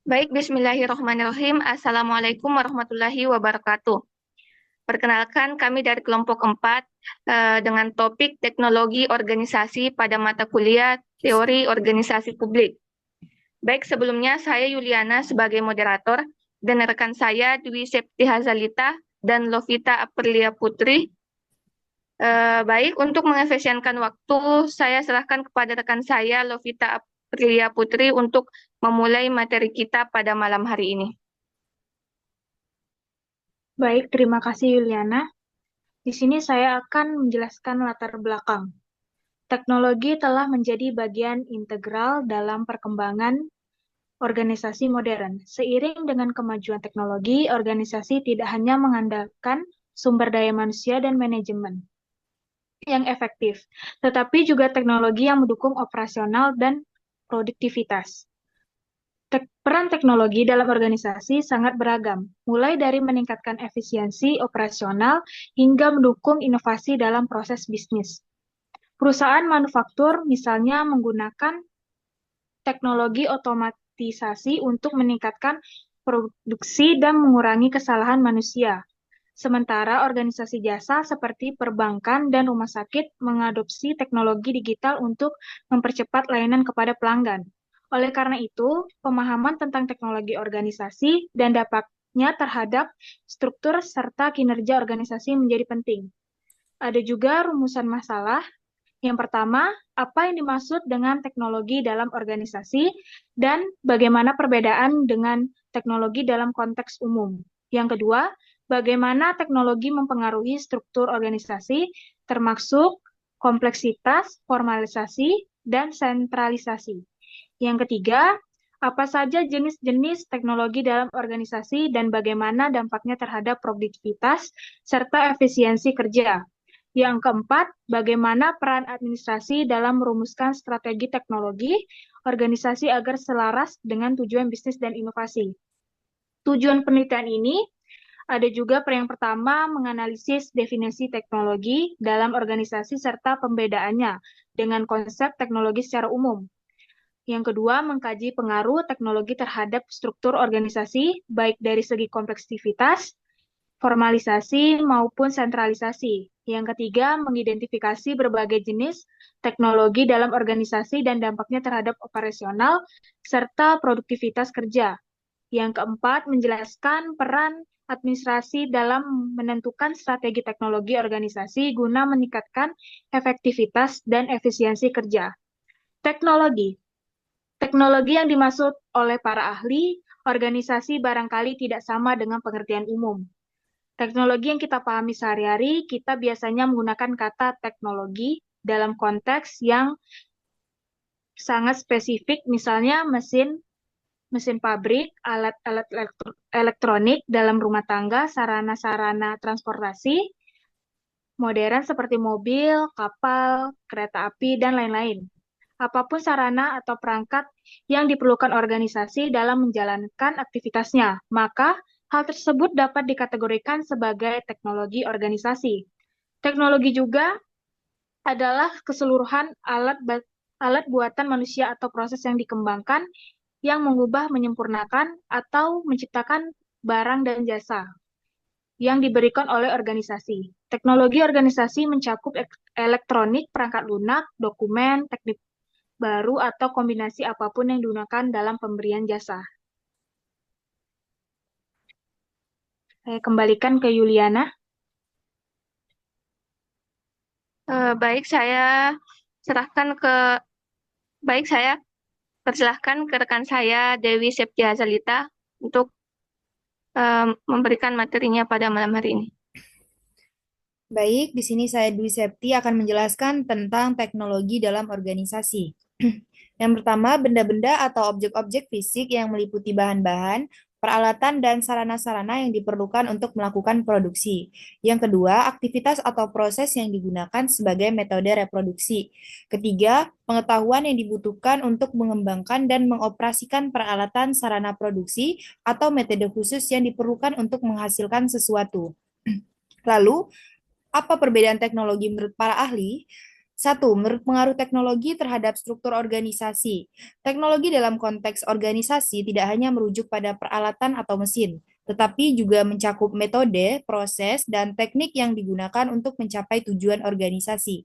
Baik, bismillahirrahmanirrahim. Assalamualaikum warahmatullahi wabarakatuh. Perkenalkan, kami dari kelompok 4 dengan topik teknologi organisasi pada mata kuliah teori organisasi publik. Baik, sebelumnya saya Yuliana sebagai moderator dan rekan saya Dwi Septi Hazalita dan Lovita Aprilia Putri. Baik, untuk mengefisienkan waktu, saya serahkan kepada rekan saya Lovita Aprilia Putri untuk memulai materi kita pada malam hari ini. Baik, terima kasih Yuliana. Di sini saya akan menjelaskan latar belakang. Teknologi telah menjadi bagian integral dalam perkembangan organisasi modern. Seiring dengan kemajuan teknologi, organisasi tidak hanya mengandalkan sumber daya manusia dan manajemen yang efektif, tetapi juga teknologi yang mendukung operasional dan produktivitas. Peran teknologi dalam organisasi sangat beragam, mulai dari meningkatkan efisiensi operasional hingga mendukung inovasi dalam proses bisnis. Perusahaan manufaktur misalnya menggunakan teknologi otomatisasi untuk meningkatkan produksi dan mengurangi kesalahan manusia. Sementara organisasi jasa seperti perbankan dan rumah sakit mengadopsi teknologi digital untuk mempercepat layanan kepada pelanggan. Oleh karena itu, pemahaman tentang teknologi organisasi dan dampaknya terhadap struktur serta kinerja organisasi menjadi penting. Ada juga rumusan masalah. Yang pertama, apa yang dimaksud dengan teknologi dalam organisasi dan bagaimana perbedaan dengan teknologi dalam konteks umum. Yang kedua, bagaimana teknologi mempengaruhi struktur organisasi, termasuk kompleksitas, formalisasi, dan sentralisasi. Yang ketiga, apa saja jenis-jenis teknologi dalam organisasi dan bagaimana dampaknya terhadap produktivitas serta efisiensi kerja. Yang keempat, bagaimana peran administrasi dalam merumuskan strategi teknologi organisasi agar selaras dengan tujuan bisnis dan inovasi. Tujuan penelitian ini ada juga yang pertama menganalisis definisi teknologi dalam organisasi serta pembedaannya dengan konsep teknologi secara umum. Yang kedua, mengkaji pengaruh teknologi terhadap struktur organisasi, baik dari segi kompleksitas, formalisasi, maupun sentralisasi. Yang ketiga, mengidentifikasi berbagai jenis teknologi dalam organisasi dan dampaknya terhadap operasional serta produktivitas kerja. Yang keempat, menjelaskan peran administrasi dalam menentukan strategi teknologi organisasi guna meningkatkan efektivitas dan efisiensi kerja. Teknologi. Teknologi yang dimaksud oleh para ahli organisasi barangkali tidak sama dengan pengertian umum. Teknologi yang kita pahami sehari-hari, kita biasanya menggunakan kata teknologi dalam konteks yang sangat spesifik, misalnya mesin, mesin pabrik, alat-alat elektronik dalam rumah tangga, sarana-sarana transportasi modern seperti mobil, kapal, kereta api, dan lain-lain. Apapun sarana atau perangkat yang diperlukan organisasi dalam menjalankan aktivitasnya, maka hal tersebut dapat dikategorikan sebagai teknologi organisasi. Teknologi juga adalah keseluruhan alat buatan manusia atau proses yang dikembangkan yang mengubah, menyempurnakan, atau menciptakan barang dan jasa yang diberikan oleh organisasi. Teknologi organisasi mencakup elektronik, perangkat lunak, dokumen, teknik baru, atau kombinasi apapun yang digunakan dalam pemberian jasa. Saya kembalikan ke Yuliana. Baik, serahkan ke baik saya persilahkan ke rekan saya Dewi Septia Zalita untuk memberikan materinya pada malam hari ini. Baik, di sini saya Dwi Septi akan menjelaskan tentang teknologi dalam organisasi. Yang pertama, benda-benda atau objek-objek fisik yang meliputi bahan-bahan, peralatan, dan sarana-sarana yang diperlukan untuk melakukan produksi. Yang kedua, aktivitas atau proses yang digunakan sebagai metode reproduksi. Ketiga, pengetahuan yang dibutuhkan untuk mengembangkan dan mengoperasikan peralatan sarana produksi atau metode khusus yang diperlukan untuk menghasilkan sesuatu. Lalu, apa perbedaan teknologi menurut para ahli? 1. Menurut pengaruh teknologi terhadap struktur organisasi. Teknologi dalam konteks organisasi tidak hanya merujuk pada peralatan atau mesin, tetapi juga mencakup metode, proses, dan teknik yang digunakan untuk mencapai tujuan organisasi.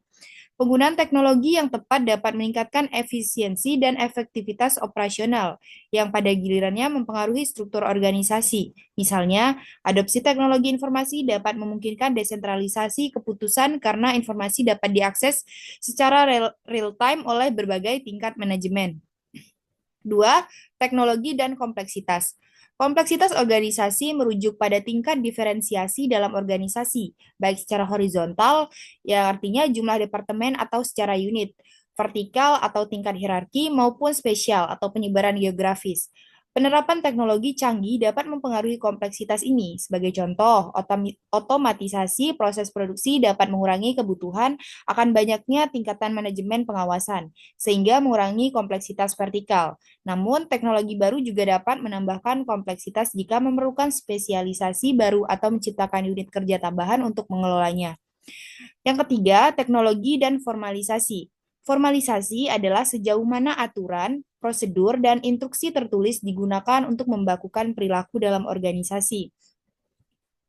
Penggunaan teknologi yang tepat dapat meningkatkan efisiensi dan efektivitas operasional, yang pada gilirannya mempengaruhi struktur organisasi. Misalnya, adopsi teknologi informasi dapat memungkinkan desentralisasi keputusan karena informasi dapat diakses secara real-time oleh berbagai tingkat manajemen. 2. Teknologi dan kompleksitas. Kompleksitas organisasi merujuk pada tingkat diferensiasi dalam organisasi, baik secara horizontal, yang artinya jumlah departemen atau secara unit, vertikal atau tingkat hierarki, maupun spesial atau penyebaran geografis. Penerapan teknologi canggih dapat mempengaruhi kompleksitas ini. Sebagai contoh, otomatisasi proses produksi dapat mengurangi kebutuhan akan banyaknya tingkatan manajemen pengawasan, sehingga mengurangi kompleksitas vertikal. Namun, teknologi baru juga dapat menambahkan kompleksitas jika memerlukan spesialisasi baru atau menciptakan unit kerja tambahan untuk mengelolanya. Yang ketiga, teknologi dan formalisasi. Formalisasi adalah sejauh mana aturan, prosedur, dan instruksi tertulis digunakan untuk membakukan perilaku dalam organisasi.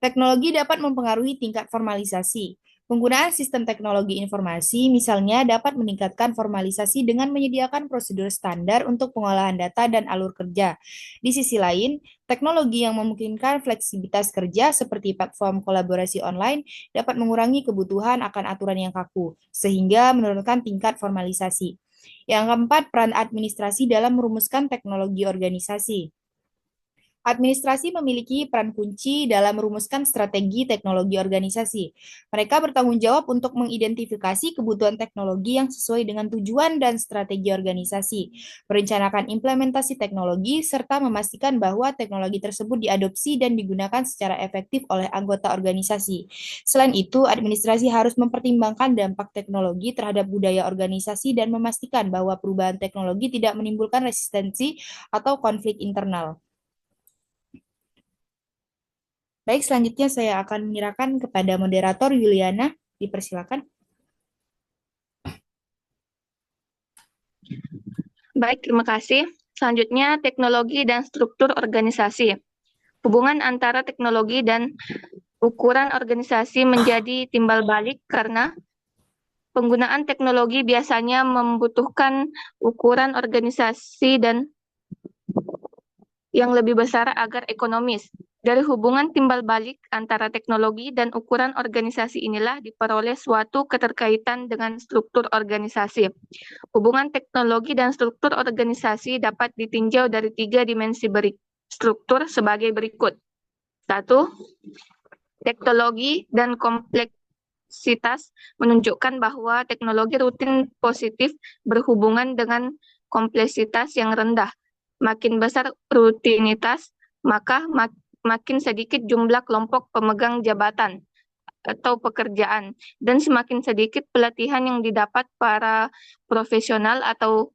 Teknologi dapat mempengaruhi tingkat formalisasi. Penggunaan sistem teknologi informasi misalnya dapat meningkatkan formalisasi dengan menyediakan prosedur standar untuk pengolahan data dan alur kerja. Di sisi lain, teknologi yang memungkinkan fleksibilitas kerja seperti platform kolaborasi online dapat mengurangi kebutuhan akan aturan yang kaku, sehingga menurunkan tingkat formalisasi. Yang keempat, peran administrasi dalam merumuskan teknologi organisasi. Administrasi memiliki peran kunci dalam merumuskan strategi teknologi organisasi. Mereka bertanggung jawab untuk mengidentifikasi kebutuhan teknologi yang sesuai dengan tujuan dan strategi organisasi, merencanakan implementasi teknologi, serta memastikan bahwa teknologi tersebut diadopsi dan digunakan secara efektif oleh anggota organisasi. Selain itu, administrasi harus mempertimbangkan dampak teknologi terhadap budaya organisasi dan memastikan bahwa perubahan teknologi tidak menimbulkan resistensi atau konflik internal. Baik, selanjutnya saya akan menyerahkan kepada moderator Yuliana. Dipersilakan. Baik, terima kasih. Selanjutnya, teknologi dan struktur organisasi. Hubungan antara teknologi dan ukuran organisasi menjadi timbal balik karena penggunaan teknologi biasanya membutuhkan ukuran organisasi dan yang lebih besar agar ekonomis. Dari hubungan timbal balik antara teknologi dan ukuran organisasi inilah diperoleh suatu keterkaitan dengan struktur organisasi. Hubungan teknologi dan struktur organisasi dapat ditinjau dari 3 dimensi struktur sebagai berikut. 1. Teknologi dan kompleksitas menunjukkan bahwa teknologi rutin positif berhubungan dengan kompleksitas yang rendah. Makin besar rutinitas, maka makin sedikit jumlah kelompok pemegang jabatan atau pekerjaan, dan semakin sedikit pelatihan yang didapat para profesional atau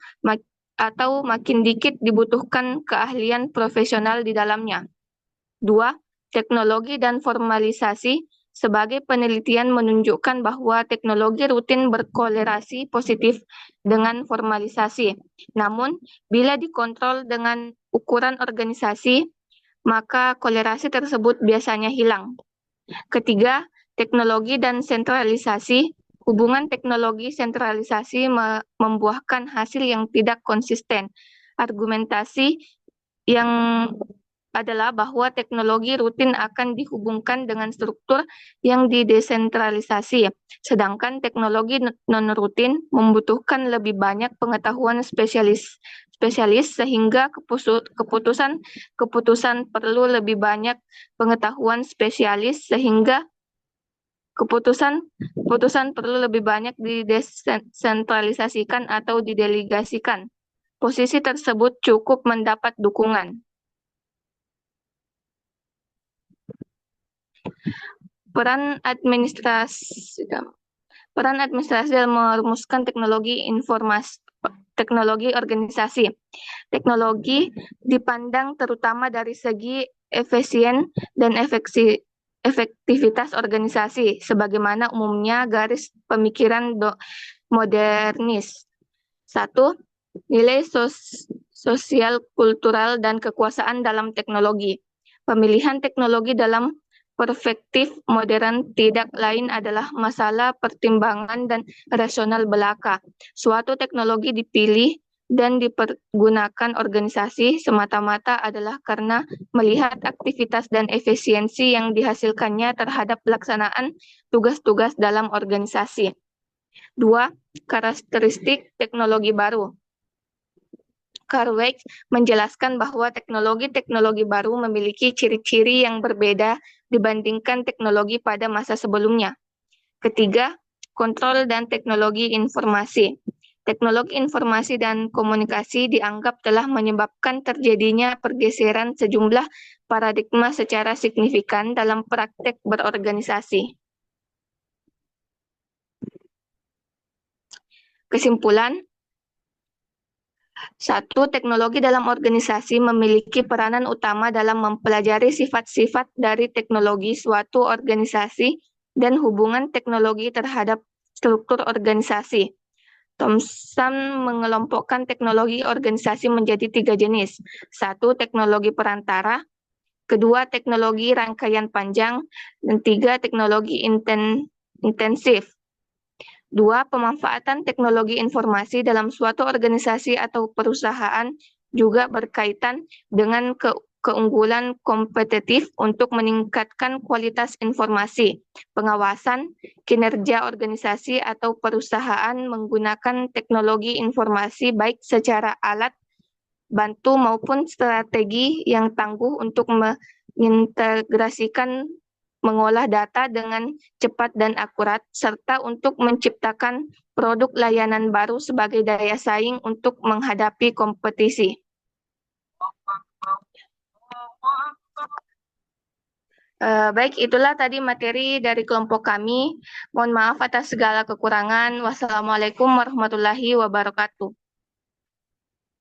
makin dikit dibutuhkan keahlian profesional di dalamnya. 2. Teknologi dan formalisasi. Sebagai penelitian menunjukkan bahwa teknologi rutin berkolerasi positif dengan formalisasi. Namun, bila dikontrol dengan ukuran organisasi, maka kolerasi tersebut biasanya hilang. Ketiga, teknologi dan sentralisasi. Hubungan teknologi sentralisasi membuahkan hasil yang tidak konsisten. Argumentasi yang adalah bahwa teknologi rutin akan dihubungkan dengan struktur yang didesentralisasi, sedangkan teknologi non-rutin membutuhkan lebih banyak pengetahuan spesialis sehingga keputusan perlu lebih banyak pengetahuan spesialis sehingga keputusan perlu lebih banyak didesentralisasikan atau didelegasikan. Posisi tersebut cukup mendapat dukungan. Peran administrasi dalam merumuskan teknologi organisasi. Teknologi dipandang terutama dari segi efisien dan efektivitas organisasi, sebagaimana umumnya garis pemikiran modernis. 1. Nilai sosial, kultural, dan kekuasaan dalam teknologi. Pemilihan teknologi dalam perspektif modern tidak lain adalah masalah pertimbangan dan rasional belaka. Suatu teknologi dipilih dan dipergunakan organisasi semata-mata adalah karena melihat aktivitas dan efisiensi yang dihasilkannya terhadap pelaksanaan tugas-tugas dalam organisasi. 2. Karakteristik teknologi baru. Carweg menjelaskan bahwa teknologi-teknologi baru memiliki ciri-ciri yang berbeda dibandingkan teknologi pada masa sebelumnya. Ketiga, kontrol dan teknologi informasi. Teknologi informasi dan komunikasi dianggap telah menyebabkan terjadinya pergeseran sejumlah paradigma secara signifikan dalam praktek berorganisasi. Kesimpulan, 1. Teknologi dalam organisasi memiliki peranan utama dalam mempelajari sifat-sifat dari teknologi suatu organisasi dan hubungan teknologi terhadap struktur organisasi. Thomson mengelompokkan teknologi organisasi menjadi 3 jenis. 1. Teknologi perantara. 2. Teknologi rangkaian panjang. Dan 3. Teknologi intensif. 2. Pemanfaatan teknologi informasi dalam suatu organisasi atau perusahaan juga berkaitan dengan keunggulan kompetitif untuk meningkatkan kualitas informasi. Pengawasan kinerja organisasi atau perusahaan menggunakan teknologi informasi baik secara alat bantu maupun strategi yang tangguh untuk mengintegrasikan mengolah data dengan cepat dan akurat, serta untuk menciptakan produk layanan baru sebagai daya saing untuk menghadapi kompetisi. Baik, itulah tadi materi dari kelompok kami. Mohon maaf atas segala kekurangan. Wassalamualaikum warahmatullahi wabarakatuh.